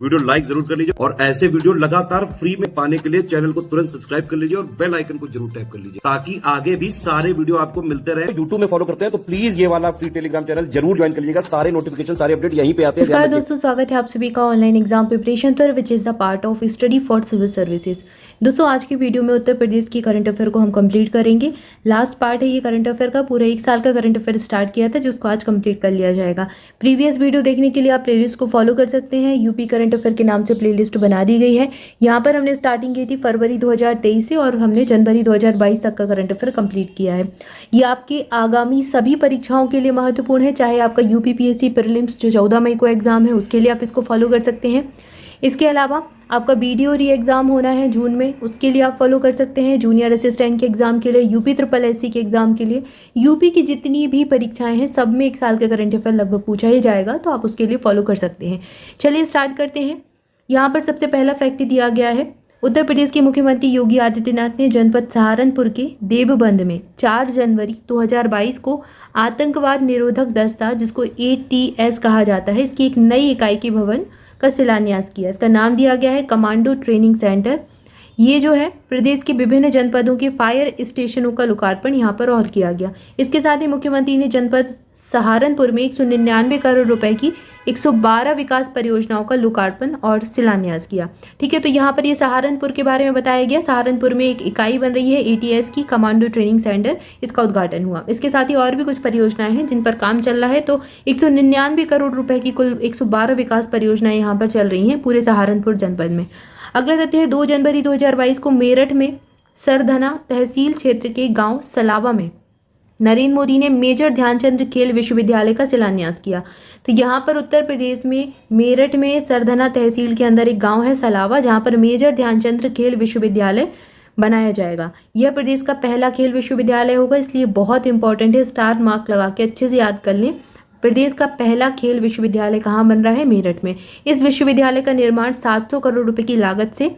Video like जरूर कर लीजिए और ऐसे वीडियो लगातार फ्री में पाने के लिए चैनल को तुरंत सब्सक्राइब कर लीजिए और बेल आइकन को जरूर टैप कर लीजिए ताकि आगे भी सारे वीडियो आपको मिलते रहे। यूट्यूब में फॉलो करते हैं तो प्लीज ये वाला फ्री टेलीग्राम चैनल जरूर ज्वाइन कर लीजिएगा। सारे नोटिफिकेशन सारे अपडेट यहीं पे आते हैं। नमस्कार दोस्तों, स्वागत है आप सभी का ऑनलाइन एग्जाम प्रिपरेशन पर which is the part of study for civil services. दोस्तों आज की वीडियो में उत्तर प्रदेश की करंट अफेयर को हम कंप्लीट करेंगे। लास्ट पार्ट है ये करंट अफेयर का, पूरा एक साल का करंट अफेयर स्टार्ट किया था जिसको आज कंप्लीट कर लिया जाएगा। प्रीवियस वीडियो देखने के लिए आप प्लेलिस्ट को फॉलो कर सकते हैं। यूपी करंट अफेयर के नाम से प्लेलिस्ट बना दी गई है। यहाँ पर हमने स्टार्टिंग की थी फरवरी 2023 से और हमने जनवरी 2022 तक का करंट अफेयर कंप्लीट किया है। ये आपकी आगामी सभी परीक्षाओं के लिए महत्वपूर्ण है, चाहे आपका यूपीपीएससी प्रीलिम्स जो 14 मई को एग्जाम है उसके लिए आप इसको फॉलो कर सकते हैं। इसके अलावा आपका बीडीओ री एग्ज़ाम होना है जून में, उसके लिए आप फॉलो कर सकते हैं। जूनियर असिस्टेंट के एग्ज़ाम के लिए, यूपी ट्रिपल एससी के एग्ज़ाम के लिए, यूपी की जितनी भी परीक्षाएं हैं सब में एक साल का करंट अफेयर लगभग पूछा ही जाएगा, तो आप उसके लिए फॉलो कर सकते हैं। चलिए स्टार्ट करते हैं। यहाँ पर सबसे पहला फैक्ट दिया गया है, उत्तर प्रदेश के मुख्यमंत्री योगी आदित्यनाथ ने जनपद सहारनपुर के देवबंद में 4 जनवरी 2022 को आतंकवाद निरोधक दस्ता, जिसको ATS कहा जाता है, इसकी एक नई इकाई के भवन का शिलान्यास किया। इसका नाम दिया गया है कमांडो ट्रेनिंग सेंटर। ये जो है प्रदेश के विभिन्न जनपदों के फायर स्टेशनों का लोकार्पण यहाँ पर और किया गया। इसके साथ ही मुख्यमंत्री ने जनपद सहारनपुर में 199 करोड़ रुपए की 112 विकास परियोजनाओं का लोकार्पण और शिलान्यास किया। ठीक है, तो यहाँ पर ये सहारनपुर के बारे में बताया गया। सहारनपुर में एक इकाई बन रही है ATS की, कमांडो ट्रेनिंग सेंटर, इसका उद्घाटन हुआ। इसके साथ ही और भी कुछ परियोजनाएं हैं जिन पर काम चल रहा है। तो 199 करोड़ रुपए की कुल 112 विकास परियोजनाएं यहाँ पर चल रही हैं पूरे सहारनपुर जनपद में। अगला तथ्य है 2 जनवरी 2022 को मेरठ में सरधना तहसील क्षेत्र के गाँव सलावा में नरेंद्र मोदी ने मेजर ध्यानचंद खेल विश्वविद्यालय का शिलान्यास किया। तो यहाँ पर उत्तर प्रदेश में मेरठ में सरधना तहसील के अंदर एक गांव है सलावा, जहाँ पर मेजर ध्यानचंद खेल विश्वविद्यालय बनाया जाएगा। यह प्रदेश का पहला खेल विश्वविद्यालय होगा, इसलिए बहुत इंपॉर्टेंट है। स्टार मार्क लगा के अच्छे से याद कर लें। प्रदेश का पहला खेल विश्वविद्यालय कहाँ बन रहा है? मेरठ में। इस विश्वविद्यालय का निर्माण 700 करोड़ रुपये की लागत से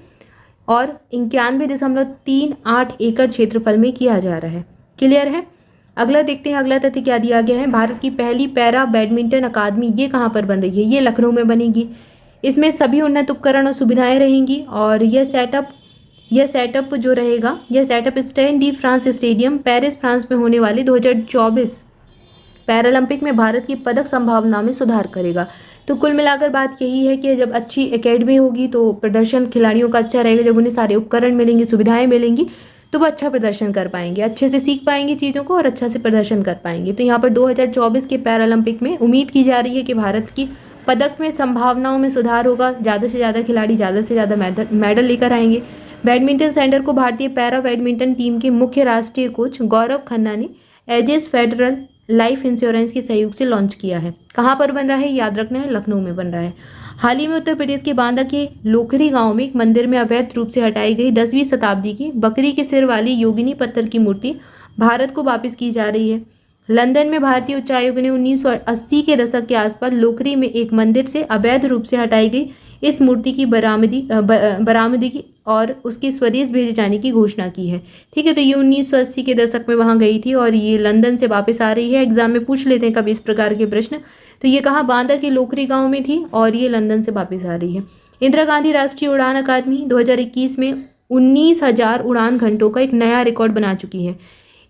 और 91.38 एकड़ क्षेत्रफल में किया जा रहा है। क्लियर है? अगला देखते हैं, अगला तथ्य क्या दिया गया है। भारत की पहली पैरा बैडमिंटन अकादमी ये कहाँ पर बन रही है? ये लखनऊ में बनेगी। इसमें सभी उन्नत उपकरण और सुविधाएं रहेंगी और यह सेटअप जो रहेगा, यह setup stade de France stadium Paris France में होने वाली 2024 पैरालंपिक में भारत की पदक संभावना में सुधार करेगा। तो कुल मिलाकर बात यही है कि जब अच्छी एकेडमी होगी तो प्रदर्शन खिलाड़ियों का अच्छा रहेगा। जब उन्हें सारे उपकरण मिलेंगे, सुविधाएं मिलेंगी, तो वो अच्छा प्रदर्शन कर पाएंगे, अच्छे से सीख पाएंगे चीज़ों को और अच्छा से प्रदर्शन कर पाएंगे। तो यहाँ पर 2024 के पैरालंपिक में उम्मीद की जा रही है कि भारत की पदक में संभावनाओं में सुधार होगा। ज़्यादा से ज़्यादा खिलाड़ी ज़्यादा से ज़्यादा मेडल लेकर आएंगे। बैडमिंटन सेंटर को भारतीय पैरा बैडमिंटन टीम के मुख्य राष्ट्रीय कोच गौरव खन्ना ने एजिस फेडरल लाइफ इंश्योरेंस के सहयोग से लॉन्च किया है। कहाँ पर बन रहा है? याद रखना है, लखनऊ में बन रहा है। हाल ही में उत्तर प्रदेश के बांदा के लोखरी गांव में एक मंदिर में अवैध रूप से हटाई गई 10वीं शताब्दी की बकरी के सिर वाली योगिनी पत्थर की मूर्ति भारत को वापस की जा रही है। लंदन में भारतीय उच्चायोग ने 1980 के दशक के आसपास लोखरी में एक मंदिर से अवैध रूप से हटाई गई इस मूर्ति की बरामदगी और उसकी स्वदेश भेजे जाने की घोषणा की है। ठीक है, तो ये 1980 के दशक में वहाँ गई थी और ये लंदन से वापस आ रही है। एग्जाम में पूछ लेते हैं कभी इस प्रकार के प्रश्न। तो ये कहाँ? बांदा के लोखरी गांव में थी और ये लंदन से वापस आ रही है। इंदिरा गांधी राष्ट्रीय उड़ान अकादमी 2021 में 19,000 उड़ान घंटों का एक नया रिकॉर्ड बना चुकी है।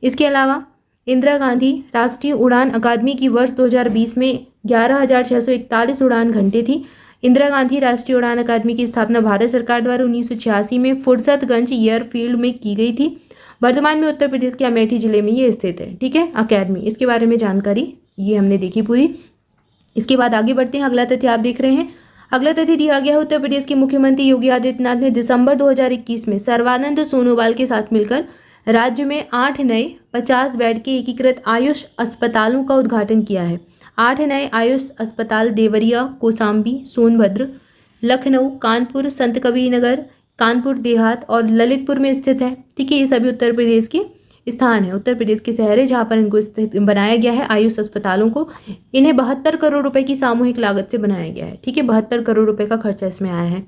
इसके अलावा इंदिरा गांधी राष्ट्रीय उड़ान अकादमी की वर्ष 2020 में 11,641 उड़ान घंटे थी। इंदिरा गांधी राष्ट्रीय उड़ान अकादमी की स्थापना भारत सरकार द्वारा 1986 में फुरसतगंज एयरफील्ड में की गई थी। वर्तमान में उत्तर प्रदेश के अमेठी जिले में ये स्थित है। ठीक है, अकादमी, इसके बारे में जानकारी ये हमने देखी पूरी। इसके बाद आगे बढ़ते हैं। अगला तथ्य आप देख रहे हैं। अगला तथ्य दिया गया है, उत्तर प्रदेश के मुख्यमंत्री योगी आदित्यनाथ ने दिसंबर 2021 में सर्बानंद सोनोवाल के साथ मिलकर राज्य में 8 नए 50 बेड के एकीकृत आयुष अस्पतालों का उद्घाटन किया है। 8 नए आयुष अस्पताल देवरिया, कौसाम्बी, सोनभद्र, लखनऊ, कानपुर, संत कबीर नगर, कानपुर देहात और ललितपुर में स्थित है। ठीक है, ये सभी उत्तर प्रदेश के स्थान है, उत्तर प्रदेश के शहर है जहाँ पर इनको स्थित बनाया गया है आयुष अस्पतालों को। इन्हें 72 करोड़ रुपए की सामूहिक लागत से बनाया गया है। ठीक है, 72 करोड़ रुपए का खर्चा इसमें आया है।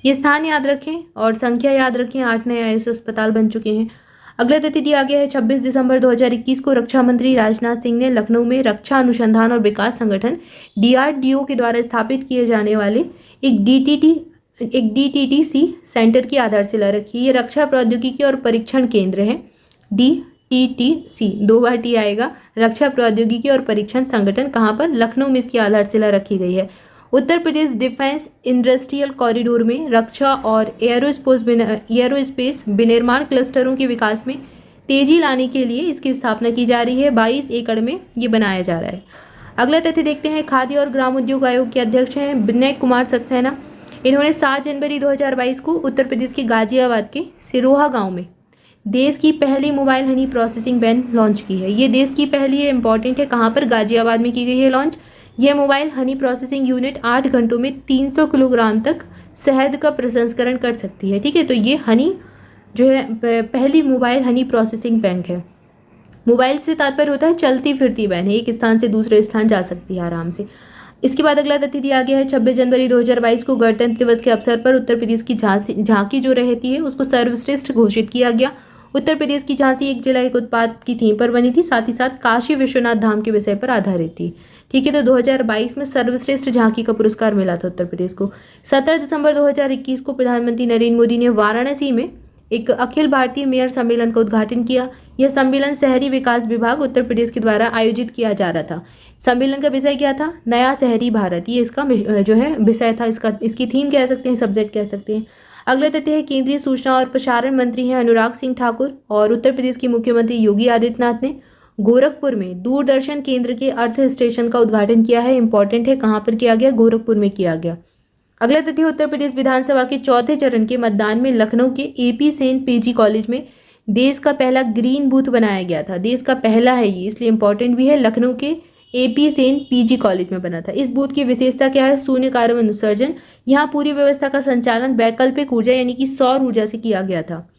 ये स्थान याद रखें और संख्या याद रखें। 8 नए आयुष अस्पताल बन चुके हैं। अगला तिथि दिया गया है 26 दिसंबर 2021 को रक्षा मंत्री राजनाथ सिंह ने लखनऊ में रक्षा अनुसंधान और विकास संगठन DRDO के द्वारा स्थापित किए जाने वाले एक DTTC सेंटर की आधारशिला रखी। ये रक्षा प्रौद्योगिकी और परीक्षण केंद्र है। DTTC, 2 बार टी आएगा। रक्षा प्रौद्योगिकी और परीक्षण संगठन कहाँ पर? लखनऊ में इसकी आधारशिला रखी गई है। Uttar Pradesh defence industrial corridor में रक्षा और एयरोस्पेस विनिर्माण क्लस्टरों के विकास में तेजी लाने के लिए इसकी स्थापना की जा रही है। 22 एकड़ में ये बनाया जा रहा है। अगला तथ्य देखते हैं। खाद्य और ग्राम उद्योग आयोग के अध्यक्ष हैं विनय कुमार सक्सेना। इन्होंने 7 जनवरी 2022 को उत्तर प्रदेश के गाजियाबाद के सिरोहा गांव में देश की पहली mobile honey processing van launch की है। ये देश की पहली है, इंपॉर्टेंट है। कहाँ पर? गाजियाबाद में की गई है लॉन्च। यह मोबाइल हनी प्रोसेसिंग यूनिट 8 घंटों में 300 किलोग्राम तक शहद का प्रसंस्करण कर सकती है। ठीक है, तो ये हनी जो है पहली मोबाइल हनी प्रोसेसिंग बैंक है। मोबाइल से तात्पर्य होता है चलती फिरती वैन है, एक स्थान से दूसरे स्थान जा सकती है आराम से। इसके बाद अगला तथ्य दिया गया है 26 जनवरी 2022 को गणतंत्र दिवस के अवसर पर उत्तर प्रदेश की झांकी जो रहती है उसको सर्वश्रेष्ठ घोषित किया गया। उत्तर प्रदेश की झांसी एक जिला एक उत्पाद की थीम पर बनी थी, साथ ही साथ काशी विश्वनाथ धाम के विषय पर आधारित थी। ठीक है, तो 2022 में सर्वश्रेष्ठ झांकी का पुरस्कार मिला था उत्तर प्रदेश को। 17 दिसंबर 2021 को प्रधानमंत्री नरेंद्र मोदी ने वाराणसी में एक अखिल भारतीय मेयर सम्मेलन का उद्घाटन किया। यह सम्मेलन शहरी विकास विभाग उत्तर प्रदेश के द्वारा आयोजित किया जा रहा था। सम्मेलन का विषय क्या था? नया शहरी भारत। ये इसका जो है विषय था, इसकी थीम कह सकते हैं, सब्जेक्ट कह सकते हैं। अगला तथ्य है केंद्रीय सूचना और प्रसारण मंत्री हैं अनुराग सिंह ठाकुर और उत्तर प्रदेश के मुख्यमंत्री योगी आदित्यनाथ ने गोरखपुर में दूरदर्शन केंद्र के अर्थ स्टेशन का उद्घाटन किया है। इंपॉर्टेंट है, कहाँ पर किया गया? गोरखपुर में किया गया। अगला तथ्य उत्तर प्रदेश विधानसभा के 4थे चरण के मतदान में लखनऊ के AP सेन PG कॉलेज में देश का पहला ग्रीन बूथ बनाया गया था। देश का पहला है ये, इसलिए इंपॉर्टेंट भी है। लखनऊ के AP सेन PG कॉलेज में बना था। इस बूथ की विशेषता क्या है? शून्य कार्बन उत्सर्जन। यहाँ पूरी व्यवस्था का संचालन वैकल्पिक ऊर्जा यानी कि सौर ऊर्जा से किया गया था।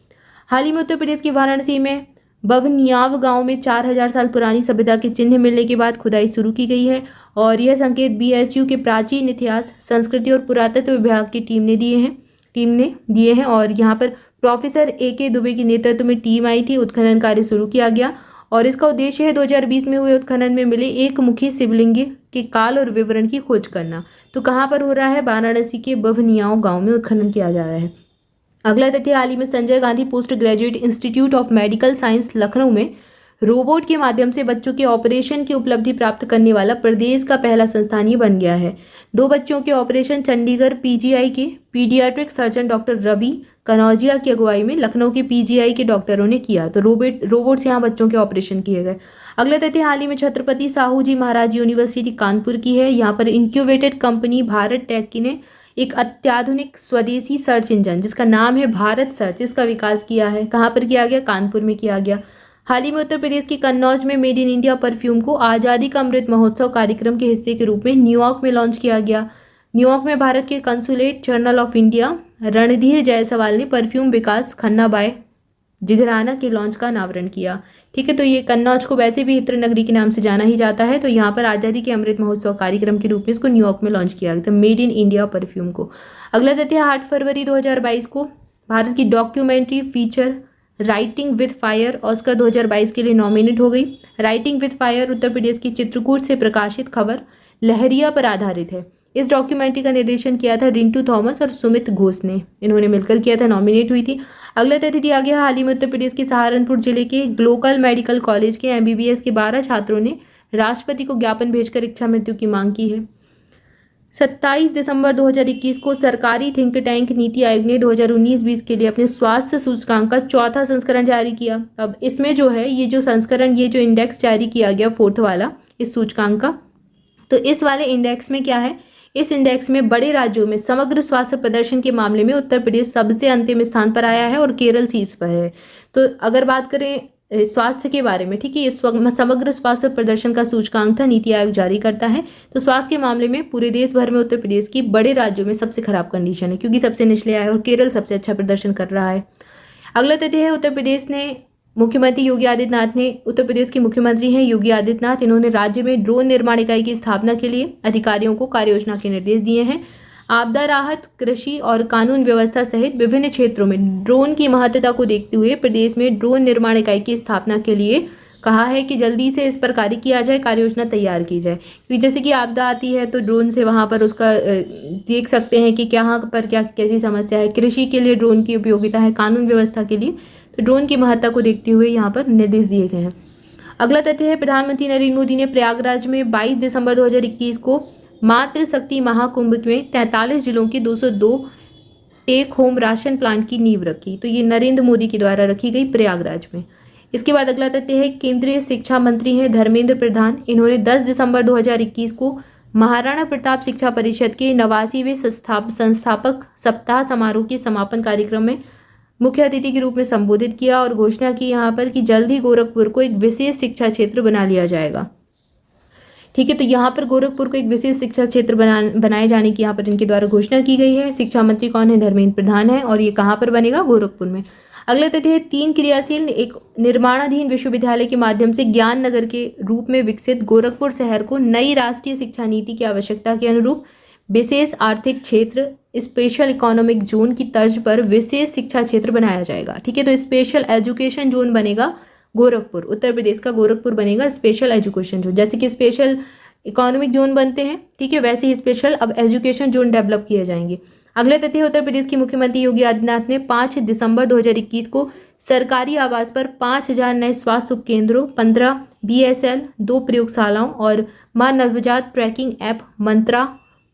हाल ही में उत्तर प्रदेश की वाराणसी में बवनियाव गांव में 4000 साल पुरानी सभ्यता के चिन्ह मिलने के बाद खुदाई शुरू की गई है और यह संकेत BHU के प्राचीन इतिहास, संस्कृति और पुरातत्व विभाग की टीम ने दिए हैं और यहाँ पर प्रोफेसर AK दुबे के नेतृत्व में टीम आई थी। उत्खनन कार्य शुरू किया गया और इसका उद्देश्य है 2020 में हुए उत्खनन में मिले एक मुखी शिवलिंग के काल और विवरण की खोज करना। तो कहाँ पर हो रहा है? वाराणसी के बवनियाव गाँव में उत्खनन किया जा रहा है। अगला तथ्य हाल ही में Sanjay Gandhi post graduate institute of medical science Lucknow में रोबोट के माध्यम से बच्चों के ऑपरेशन की उपलब्धि प्राप्त करने वाला प्रदेश का पहला संस्थान ये बन गया है। 2 बच्चों के ऑपरेशन चंडीगढ़ PGI के paediatric surgeon doctor Ravi Kanaujia की अगुवाई में लखनऊ के PGI के डॉक्टरों ने किया। तो रोबोट से यहाँ बच्चों के ऑपरेशन किए गए। अगला तथ्य हाल ही में छत्रपति साहू जी महाराज यूनिवर्सिटी कानपुर की है। यहाँ पर इंक्यूबेटेड कंपनी भारत टेक की ने एक अत्याधुनिक स्वदेशी सर्च इंजन जिसका नाम है भारत सर्च, इसका विकास किया है। कहाँ पर किया गया? कानपुर में किया गया। हाल ही में उत्तर प्रदेश के कन्नौज में मेड इन इंडिया परफ्यूम को आज़ादी का अमृत महोत्सव कार्यक्रम के हिस्से के रूप में न्यूयॉर्क में लॉन्च किया गया। न्यूयॉर्क में भारत के consulate general of India Randhir Jaiswal ने परफ्यूम विकास खन्ना बाय जिगराना के लॉन्च का अनावरण किया। ठीक है, तो ये कन्नौज को वैसे भी इत्र नगरी के नाम से जाना ही जाता है। तो यहाँ पर आज़ादी के अमृत महोत्सव कार्यक्रम के रूप में इसको न्यूयॉर्क में लॉन्च किया गया था, मेड इन इंडिया परफ्यूम को। अगला तथ्य 8 फरवरी 2022 को भारत की documentary feature writing with fire Oscar 2022 के लिए नॉमिनेट हो गई। Writing with fire Uttar Pradesh की चित्रकूट से प्रकाशित खबर लहरिया पर आधारित है। इस डॉक्यूमेंट्री का निर्देशन किया था रिंटू थॉमस और सुमित घोष ने, इन्होंने मिलकर किया था, नॉमिनेट हुई थी। अगला तथ्य दिया गया हाल ही में उत्तर प्रदेश के सहारनपुर जिले के ग्लोकल मेडिकल कॉलेज के MBBS के 12 छात्रों ने राष्ट्रपति को ज्ञापन भेजकर इच्छा मृत्यु की मांग की है। 27 दिसंबर 2021 को सरकारी थिंक टैंक नीति आयोग ने 2019-20 के लिए अपने स्वास्थ्य सूचकांक का 4था संस्करण जारी किया। अब इसमें जो है ये जो इंडेक्स जारी किया गया 4th वाला इस सूचकांक का, तो इस वाले इंडेक्स में क्या है? इस इंडेक्स में बड़े राज्यों में समग्र स्वास्थ्य प्रदर्शन के मामले में उत्तर प्रदेश सबसे अंतिम स्थान पर आया है और केरल शीर्ष पर है। तो अगर बात करें स्वास्थ्य के बारे में, ठीक है, ये समग्र स्वास्थ्य प्रदर्शन का सूचकांक था, नीति आयोग जारी करता है। तो स्वास्थ्य के मामले में पूरे देश भर में उत्तर प्रदेश की बड़े राज्यों में सबसे खराब कंडीशन है क्योंकि सबसे निचले आया है और केरल सबसे अच्छा प्रदर्शन कर रहा है। अगला तथ्य है उत्तर प्रदेश के मुख्यमंत्री हैं योगी आदित्यनाथ। इन्होंने राज्य में ड्रोन निर्माण इकाई की स्थापना के लिए अधिकारियों को कार्य योजना के निर्देश दिए हैं। आपदा राहत, कृषि और कानून व्यवस्था सहित विभिन्न क्षेत्रों में ड्रोन की महत्वता को देखते हुए प्रदेश में ड्रोन निर्माण इकाई की स्थापना के लिए कहा है कि जल्दी से इस पर कार्य किया जाए, कार्य योजना तैयार की जाए, क्योंकि जैसे कि आपदा आती है तो ड्रोन से वहाँ पर उसका देख सकते हैं कि कहाँ पर क्या कैसी समस्या है। कृषि के लिए ड्रोन की उपयोगिता है, कानून व्यवस्था के लिए तो ड्रोन की महत्ता को देखते हुए यहाँ पर निर्देश दिए गए हैं। अगला तथ्य है, प्रधानमंत्री नरेंद्र मोदी ने प्रयागराज में 22 दिसंबर 2021 को मातृ शक्ति महाकुंभ में 43 जिलों के 202 टेक होम राशन प्लांट की नींव रखी। तो ये नरेंद्र मोदी के द्वारा रखी गई प्रयागराज में। इसके बाद अगला तथ्य है, केंद्रीय शिक्षा मंत्री हैं धर्मेंद्र प्रधान। इन्होंने 10 दिसंबर 2021 को महाराणा प्रताप शिक्षा परिषद के 89वें संस्थापक सप्ताह समारोह के समापन कार्यक्रम में मुख्य अतिथि के रूप में संबोधित किया और घोषणा की यहाँ पर कि जल्द ही गोरखपुर को एक विशेष शिक्षा क्षेत्र बना लिया जाएगा। ठीक है, तो यहाँ पर गोरखपुर को एक विशेष शिक्षा क्षेत्र बनाए जाने की यहाँ पर इनके द्वारा घोषणा की गई है। शिक्षा मंत्री कौन है? धर्मेंद्र प्रधान है। और ये कहाँ पर बनेगा? गोरखपुर में। अगला तथ्य है, 3 क्रियाशील एक निर्माणाधीन विश्वविद्यालय के माध्यम से ज्ञान नगर के रूप में विकसित गोरखपुर शहर को नई राष्ट्रीय शिक्षा नीति की आवश्यकता के अनुरूप विशेष आर्थिक क्षेत्र स्पेशल इकोनॉमिक जोन की तर्ज पर विशेष शिक्षा क्षेत्र बनाया जाएगा। ठीक है, तो स्पेशल एजुकेशन जोन बनेगा गोरखपुर, उत्तर प्रदेश का गोरखपुर बनेगा स्पेशल एजुकेशन जोन। जैसे कि स्पेशल इकोनॉमिक जोन बनते हैं, ठीक है, वैसे ही स्पेशल अब एजुकेशन जोन डेवलप किए जाएंगे। अगले तथ्य, उत्तर प्रदेश के मुख्यमंत्री योगी आदित्यनाथ ने 5 दिसंबर 2021 को सरकारी आवास पर 5000 नए स्वास्थ्य उपकेंद्रों, 15 BSL, 2 प्रयोगशालाओं और मां नवजात ट्रैकिंग ऐप मंत्रा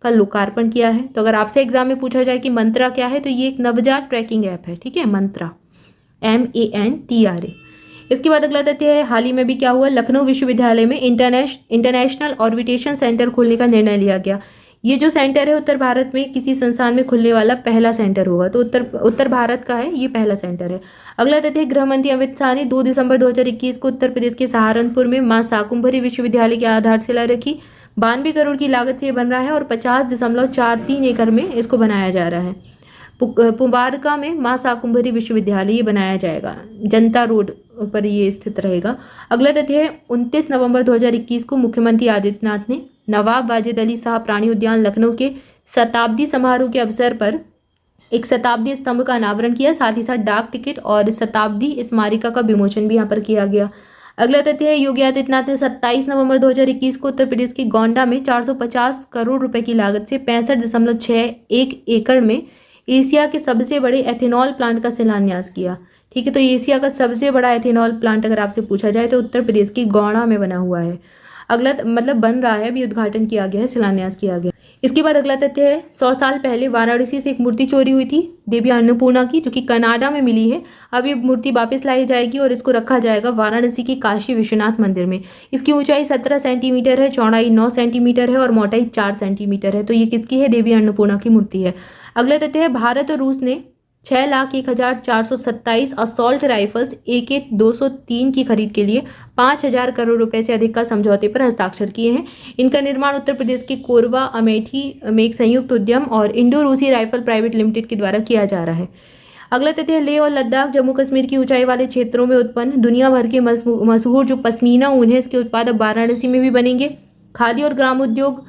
का लोकार्पण किया है। तो अगर आपसे एग्जाम में पूछा जाए कि मंत्रा क्या है, तो ये एक नवजात ट्रैकिंग ऐप है। ठीक है, मंत्रा MANTRA। इसके बाद अगला तथ्य है, हाल ही में भी क्या हुआ, लखनऊ विश्वविद्यालय में इंटरनेशनल ऑर्बिटेशन सेंटर खोलने का निर्णय लिया गया। ये जो सेंटर है उत्तर भारत में किसी संस्थान में खुलने वाला पहला सेंटर होगा। तो उत्तर भारत का है, ये पहला सेंटर है। अगला तथ्य, गृह मंत्री अमित शाह ने 2 दिसंबर 2021 को उत्तर प्रदेश के सहारनपुर में मां शाकुंभरी विश्वविद्यालय की आधारशिला रखी। 92 करोड़ की लागत से ये बन रहा है और 50.43 एकड़ में इसको बनाया जा रहा है। पुबारका में मां शाकुंभरी विश्वविद्यालय ये बनाया जाएगा, जनता रोड पर ये स्थित रहेगा। अगला तथ्य है, 29 नवंबर 2021 को मुख्यमंत्री आदित्यनाथ ने नवाब वाजिद अली शाह प्राणी उद्यान लखनऊ के शताब्दी समारोह के अवसर पर एक शताब्दी स्तंभ का अनावरण किया। साथ ही साथ डाक टिकट और शताब्दी स्मारिका का विमोचन भी यहाँ पर किया गया। अगला तथ्य है, योगी आदित्यनाथ ने 27 नवंबर 2021 को उत्तर प्रदेश के गोंडा में 450 करोड़ रुपए की लागत से 65.61 एकड़ में एशिया के सबसे बड़े एथेनॉल प्लांट का शिलान्यास किया। ठीक है, तो एशिया का सबसे बड़ा एथेनॉल प्लांट अगर आपसे पूछा जाए तो उत्तर प्रदेश की गोंडा में बना हुआ है। अगला मतलब बन रहा है, अभी उद्घाटन किया गया है, शिलान्यास किया गया। इसके बाद अगला तथ्य है, 100 साल पहले वाराणसी से एक मूर्ति चोरी हुई थी देवी अन्नपूर्णा की, जो कि कनाडा में मिली है। अब ये मूर्ति वापस लाई जाएगी और इसको रखा जाएगा वाराणसी के काशी विश्वनाथ मंदिर में। इसकी ऊंचाई 17 सेंटीमीटर है, चौड़ाई 9 सेंटीमीटर है और मोटाई 4 सेंटीमीटर है। तो ये किसकी है? देवी अन्नपूर्णा की मूर्ति है। अगला तथ्य है, भारत और रूस ने 6,01,427 असॉल्ट राइफल्स AK-203 की खरीद के लिए 5,000 करोड़ रुपए से अधिक का समझौते पर हस्ताक्षर किए हैं। इनका निर्माण उत्तर प्रदेश के कोरबा अमेठी में एक संयुक्त उद्यम और इंडो रूसी राइफल प्राइवेट लिमिटेड के द्वारा किया जा रहा है। अगला तथ्य है, लेह और लद्दाख जम्मू कश्मीर की ऊंचाई वाले क्षेत्रों में उत्पन्न दुनिया भर के मशहूर जो पश्मीना ऊन है, इसके उत्पाद अब वाराणसी में भी बनेंगे। खादी और ग्रामोद्योग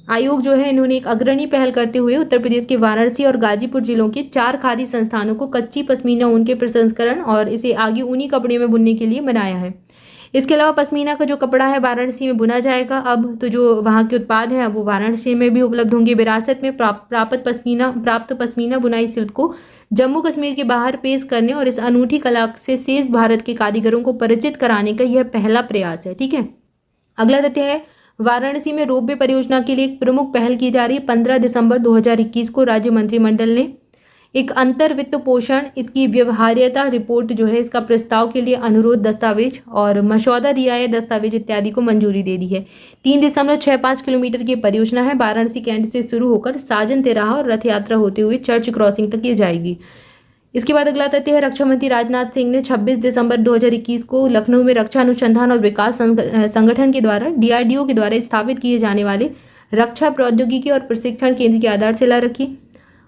आयोग जो है, इन्होंने एक अग्रणी पहल करते हुए उत्तर प्रदेश के वाराणसी और गाजीपुर जिलों के 4 खादी संस्थानों को कच्ची पश्मीना ऊन के प्रसंस्करण और इसे आगे ऊनी कपड़े में बुनने के लिए बनाया है। इसके अलावा पश्मीना का जो कपड़ा है वाराणसी में बुना जाएगा। अब तो जो वहाँ के उत्पाद हैं वो वाराणसी में भी उपलब्ध होंगे। विरासत में प्राप्त पश्मीना बुनाई शिल्प को जम्मू कश्मीर के बाहर पेश करने और इस अनूठी कला से शेष भारत के कारीगरों को परिचित कराने का यह पहला प्रयास है। ठीक है, अगला तथ्य है, वाराणसी में रोपवे परियोजना के लिए एक प्रमुख पहल की जा रही है। 15 दिसंबर 2021 को राज्य मंत्रिमंडल ने एक अंतर वित्त पोषण इसकी व्यवहार्यता रिपोर्ट जो है, इसका प्रस्ताव के लिए अनुरोध दस्तावेज और मसौदा रियायत दस्तावेज इत्यादि को मंजूरी दे दी है। 3.65 किलोमीटर की परियोजना है। वाराणसी कैंट से शुरू होकर साजन तिराहा और रथ यात्रा होते हुए चर्च क्रॉसिंग तक ये जाएगी। इसके बाद अगला तथ्य है, रक्षा मंत्री राजनाथ सिंह ने 26 दिसंबर 2021 को लखनऊ में रक्षा अनुसंधान और विकास संगठन के द्वारा DRDO के द्वारा स्थापित किए जाने वाले रक्षा प्रौद्योगिकी और प्रशिक्षण केंद्र की आधारशिला रखी।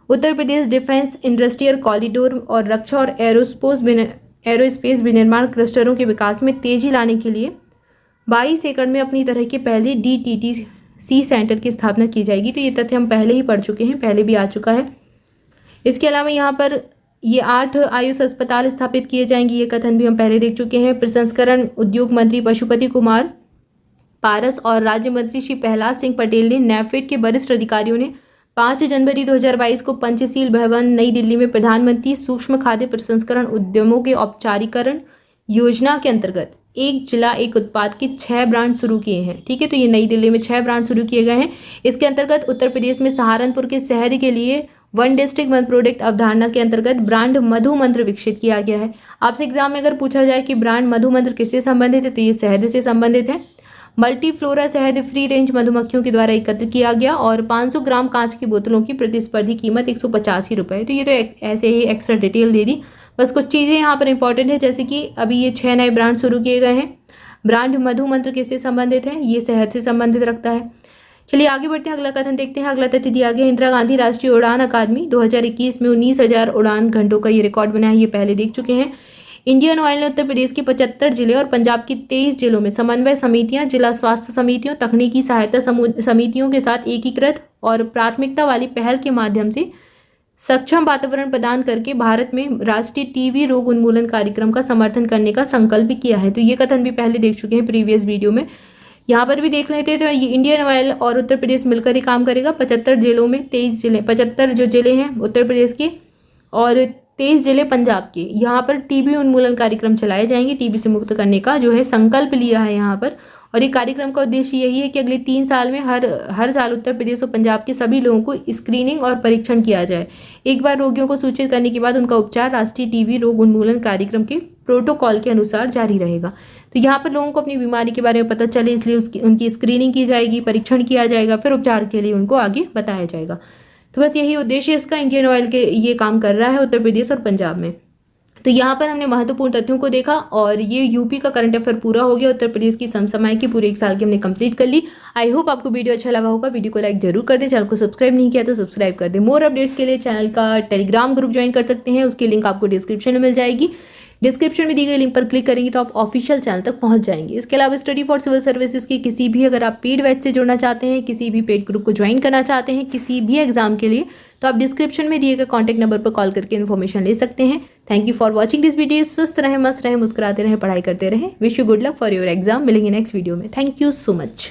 Uttar Pradesh defence industrial corridor और रक्षा और एरोस्पेस विनिर्माण क्लस्टरों के विकास में तेजी लाने के लिए 22 एकड़ में अपनी तरह के पहले DTTC सेंटर की स्थापना की जाएगी। तो ये तथ्य हम पहले ही पढ़ चुके हैं, पहले भी आ चुका है। इसके अलावा यहाँ पर ये 8 आयुष अस्पताल स्थापित किए जाएंगे, ये कथन भी हम पहले देख चुके हैं। प्रसंस्करण उद्योग मंत्री पशुपति कुमार पारस और राज्य मंत्री श्री प्रहलाद सिंह पटेल ने नैफेड के वरिष्ठ अधिकारियों ने 5 जनवरी 2022 को पंचशील भवन नई दिल्ली में प्रधानमंत्री सूक्ष्म खाद्य प्रसंस्करण उद्यमों के औपचारिकरण योजना के अंतर्गत एक जिला एक उत्पाद के 6 ब्रांड शुरू किए हैं। ठीक है, तो ये नई दिल्ली में 6 ब्रांड शुरू किए गए हैं। इसके अंतर्गत उत्तर प्रदेश में सहारनपुर के शहर के लिए वन डिस्ट्रिक्ट वन प्रोडक्ट अवधारणा के अंतर्गत ब्रांड मधु मंत्र विकसित किया गया है। आपसे एग्जाम में अगर पूछा जाए कि ब्रांड मधु मंत्र किससे संबंधित है, तो ये शहद से संबंधित है। मल्टीफ्लोरा शहद फ्री रेंज मधुमक्खियों के द्वारा एकत्र किया गया और 500 ग्राम कांच की बोतलों की प्रतिस्पर्धी कीमत 185 रुपये। तो ये तो ऐसे ही एक्स्ट्रा डिटेल दे दी, बस कुछ चीज़ें यहाँ पर इंपॉर्टेंट है, जैसे कि अभी ये 6 नए ब्रांड शुरू किए गए हैं। ब्रांड मधु मंत्र किससे संबंधित है, ये शहद से संबंधित रखता है। चलिए आगे बढ़ते हैं, अगला कथन देखते हैं। अगला तथ्य दिया गया, इंदिरा गांधी राष्ट्रीय उड़ान अकादमी 2021 में 19,000 उड़ान घंटों का ये रिकॉर्ड बना है, ये पहले देख चुके हैं। इंडियन ऑयल ने उत्तर प्रदेश के 75 जिले और पंजाब की 23 जिलों में समन्वय समितियां, जिला स्वास्थ्य समितियों, तकनीकी सहायता समितियों के साथ एकीकृत और प्राथमिकता वाली पहल के माध्यम से सक्षम वातावरण प्रदान करके भारत में राष्ट्रीय टीबी रोग उन्मूलन कार्यक्रम का समर्थन करने का संकल्प किया है। तो ये कथन भी पहले देख चुके हैं प्रीवियस वीडियो में, यहाँ पर भी देख लेते हैं। तो ये इंडियन ऑयल और उत्तर प्रदेश मिलकर ही काम करेगा। 75 जिलों में 23 जिले, 75 जो जिले हैं उत्तर प्रदेश के और 23 जिले पंजाब के, यहाँ पर टीबी उन्मूलन कार्यक्रम चलाए जाएंगे। टीबी से मुक्त करने का जो है संकल्प लिया है यहाँ पर, और ये कार्यक्रम का उद्देश्य यही है कि अगले 3 साल में हर साल उत्तर प्रदेश और पंजाब के सभी लोगों को स्क्रीनिंग और परीक्षण किया जाए। एक बार रोगियों को सूचित करने के बाद उनका उपचार राष्ट्रीय टीबी रोग उन्मूलन कार्यक्रम के प्रोटोकॉल के अनुसार जारी रहेगा। तो यहाँ पर लोगों को अपनी बीमारी के बारे में पता चले, इसलिए उनकी स्क्रीनिंग की जाएगी, परीक्षण किया जाएगा, फिर उपचार के लिए उनको आगे बताया जाएगा। तो बस यही उद्देश्य इसका, इंडियन ऑयल के ये काम कर रहा है उत्तर प्रदेश और पंजाब में। तो यहाँ पर हमने महत्वपूर्ण तथ्यों को देखा और ये यूपी का करंट अफेयर पूरा हो गया। उत्तर प्रदेश की समसामयिक की पूरे 1 साल की हमने कंप्लीट कर ली। आई होप आपको वीडियो अच्छा लगा होगा। वीडियो को लाइक जरूर कर दें, चैनल को सब्सक्राइब नहीं किया तो सब्सक्राइब कर दें। मोर अपडेट्स के लिए चैनल का टेलीग्राम ग्रुप ज्वाइन कर सकते हैं, उसकी लिंक आपको डिस्क्रिप्शन में मिल जाएगी। डिस्क्रिप्शन में दी गई लिंक पर क्लिक करेंगे तो आप ऑफिशियल चैनल तक पहुंच जाएंगे। इसके अलावा स्टडी फॉर सिविल सर्विसेज की किसी भी, अगर आप पेड बैच से जुड़ना चाहते हैं, किसी भी पेड ग्रुप को ज्वाइन करना चाहते हैं किसी भी एग्जाम के लिए, तो आप डिस्क्रिप्शन में दिए गए कॉन्टैक्ट नंबर पर कॉल करके इन्फॉर्मेशन ले सकते हैं। Thank you for watching this video. स्वस्थ रहें, मस्त रहें, मुस्कुराते रहें, पढ़ाई करते रहें। Wish you good luck for your exam. मिलेंगे नेक्स्ट वीडियो में। Thank you so much.